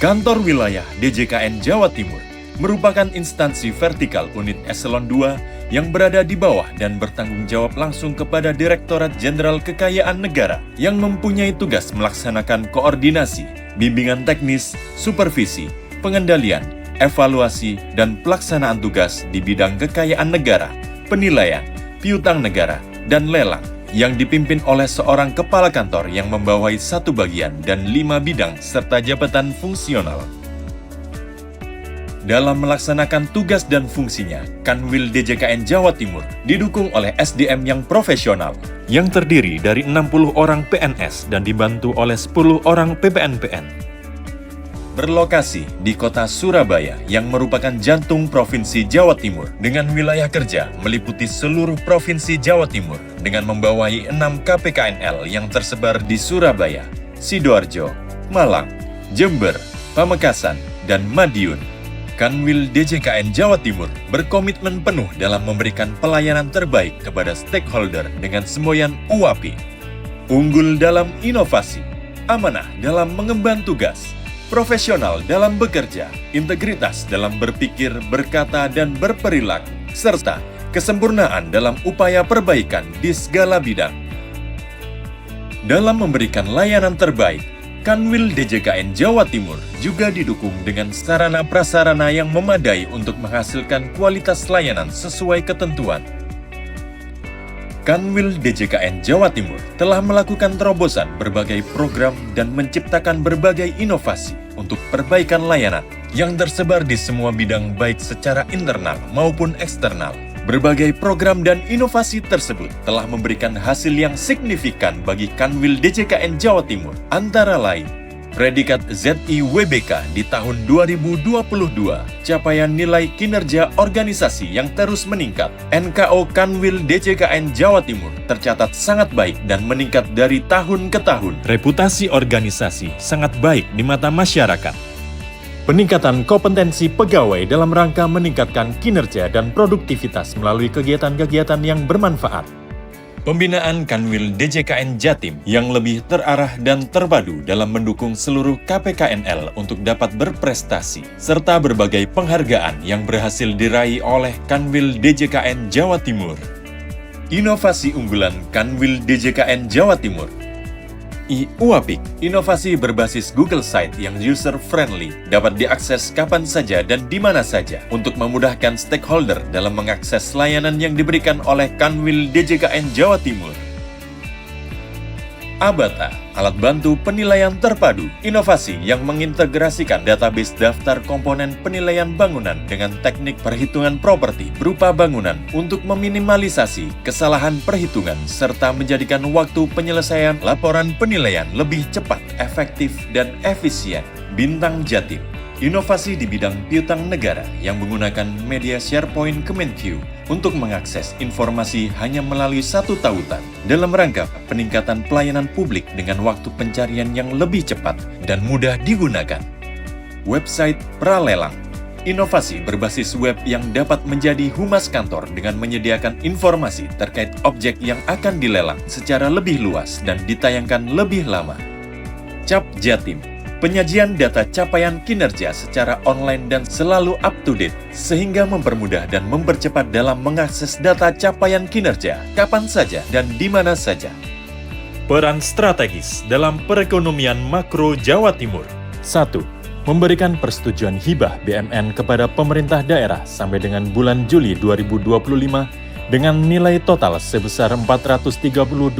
Kantor Wilayah DJKN Jawa Timur merupakan instansi vertikal unit eselon 2 yang berada di bawah dan bertanggung jawab langsung kepada Direktorat Jenderal Kekayaan Negara yang mempunyai tugas melaksanakan koordinasi, bimbingan teknis, supervisi, pengendalian, evaluasi, dan pelaksanaan tugas di bidang kekayaan negara, penilaian, piutang negara, dan lelang yang dipimpin oleh seorang kepala kantor yang membawahi 1 bagian dan 5 bidang serta jabatan fungsional. Dalam melaksanakan tugas dan fungsinya, Kanwil DJKN Jawa Timur didukung oleh SDM yang profesional, yang terdiri dari 60 orang PNS dan dibantu oleh 10 orang PPNPN. Berlokasi di kota Surabaya yang merupakan jantung Provinsi Jawa Timur dengan wilayah kerja meliputi seluruh Provinsi Jawa Timur dengan membawahi 6 KPKNL yang tersebar di Surabaya, Sidoarjo, Malang, Jember, Pamekasan, dan Madiun. Kanwil DJKN Jawa Timur berkomitmen penuh dalam memberikan pelayanan terbaik kepada stakeholder dengan semboyan UAPI. Unggul dalam inovasi, amanah dalam mengemban tugas, profesional dalam bekerja, integritas dalam berpikir, berkata, dan berperilaku, serta kesempurnaan dalam upaya perbaikan di segala bidang. Dalam memberikan layanan terbaik, Kanwil DJKN Jawa Timur juga didukung dengan sarana-prasarana yang memadai untuk menghasilkan kualitas layanan sesuai ketentuan. Kanwil DJKN Jawa Timur telah melakukan terobosan berbagai program dan menciptakan berbagai inovasi untuk perbaikan layanan yang tersebar di semua bidang baik secara internal maupun eksternal. Berbagai program dan inovasi tersebut telah memberikan hasil yang signifikan bagi Kanwil DJKN Jawa Timur, antara lain predikat ZIWBK di tahun 2022, capaian nilai kinerja organisasi yang terus meningkat. NKO Kanwil DJKN Jawa Timur tercatat sangat baik dan meningkat dari tahun ke tahun. Reputasi organisasi sangat baik di mata masyarakat. Peningkatan kompetensi pegawai dalam rangka meningkatkan kinerja dan produktivitas melalui kegiatan-kegiatan yang bermanfaat. Pembinaan Kanwil DJKN Jatim yang lebih terarah dan terpadu dalam mendukung seluruh KPKNL untuk dapat berprestasi, serta berbagai penghargaan yang berhasil diraih oleh Kanwil DJKN Jawa Timur. Inovasi unggulan Kanwil DJKN Jawa Timur. UAPIK, inovasi berbasis Google Site yang user-friendly, dapat diakses kapan saja dan di mana saja untuk memudahkan stakeholder dalam mengakses layanan yang diberikan oleh Kanwil DJKN Jawa Timur. Abata, alat bantu penilaian terpadu, inovasi yang mengintegrasikan database daftar komponen penilaian bangunan dengan teknik perhitungan properti berupa bangunan untuk meminimalisasi kesalahan perhitungan serta menjadikan waktu penyelesaian laporan penilaian lebih cepat, efektif, dan efisien. Bintang Jatim, inovasi di bidang piutang negara yang menggunakan media SharePoint Kemenq untuk mengakses informasi hanya melalui satu tautan dalam rangka peningkatan pelayanan publik dengan waktu pencarian yang lebih cepat dan mudah digunakan. Website Pralelang, inovasi berbasis web yang dapat menjadi humas kantor dengan menyediakan informasi terkait objek yang akan dilelang secara lebih luas dan ditayangkan lebih lama. Cap Jatim, penyajian data capaian kinerja secara online dan selalu up-to-date, sehingga mempermudah dan mempercepat dalam mengakses data capaian kinerja kapan saja dan di mana saja. Peran strategis dalam perekonomian makro Jawa Timur. 1. Memberikan persetujuan hibah BMN kepada pemerintah daerah sampai dengan bulan Juli 2025 dengan nilai total sebesar 432,38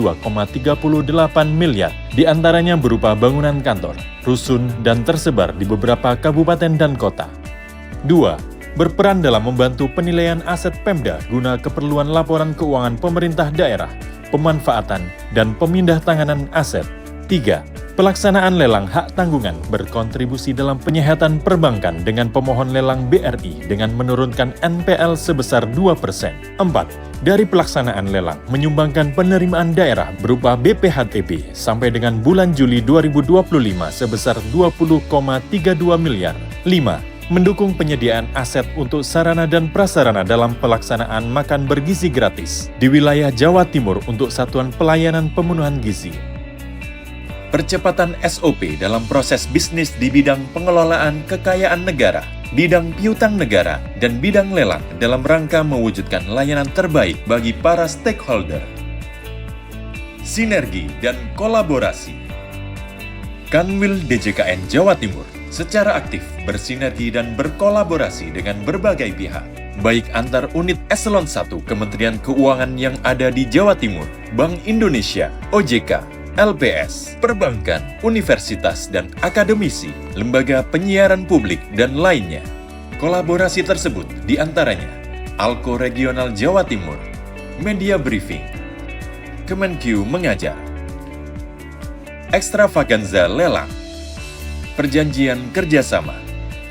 miliar, diantaranya berupa bangunan kantor, rusun, dan tersebar di beberapa kabupaten dan kota. 2. Berperan dalam membantu penilaian aset Pemda guna keperluan laporan keuangan pemerintah daerah, pemanfaatan, dan pemindah tanganan aset. 3. Pelaksanaan lelang hak tanggungan berkontribusi dalam penyehatan perbankan dengan pemohon lelang BRI dengan menurunkan NPL sebesar 2%. 4. Dari pelaksanaan lelang menyumbangkan penerimaan daerah berupa BPHTB sampai dengan bulan Juli 2025 sebesar 20,32 miliar. 5. Mendukung penyediaan aset untuk sarana dan prasarana dalam pelaksanaan makan bergizi gratis di wilayah Jawa Timur untuk Satuan Pelayanan Pemenuhan Gizi. percepatan SOP dalam proses bisnis di bidang pengelolaan kekayaan negara, bidang piutang negara, dan bidang lelang dalam rangka mewujudkan layanan terbaik bagi para stakeholder. Sinergi dan kolaborasi. Kanwil DJKN Jawa Timur secara aktif bersinergi dan berkolaborasi dengan berbagai pihak, baik antar unit Eselon 1 Kementerian Keuangan yang ada di Jawa Timur, Bank Indonesia, OJK, LPS, perbankan, universitas dan akademisi, lembaga penyiaran publik, dan lainnya. Kolaborasi tersebut diantaranya Alko Regional Jawa Timur, Media Briefing, Kemenq Mengajar, Extravaganza Lelang, Perjanjian Kerjasama,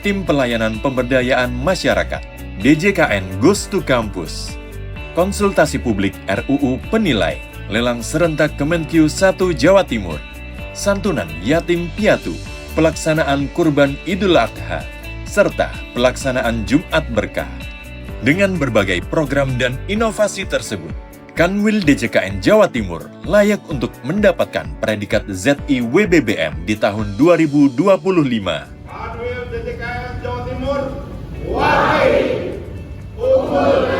Tim Pelayanan Pemberdayaan Masyarakat, DJKN Goes to Campus, Konsultasi Publik RUU Penilai, Lelang Serentak Kemenq 1 Jawa Timur, Santunan Yatim Piatu, Pelaksanaan Kurban Idul Adha, serta pelaksanaan Jumat Berkah. Dengan berbagai program dan inovasi tersebut, Kanwil DJKN Jawa Timur layak untuk mendapatkan predikat ZIWBBM di tahun 2025. Kanwil DJKN Jawa Timur, wahai unggul.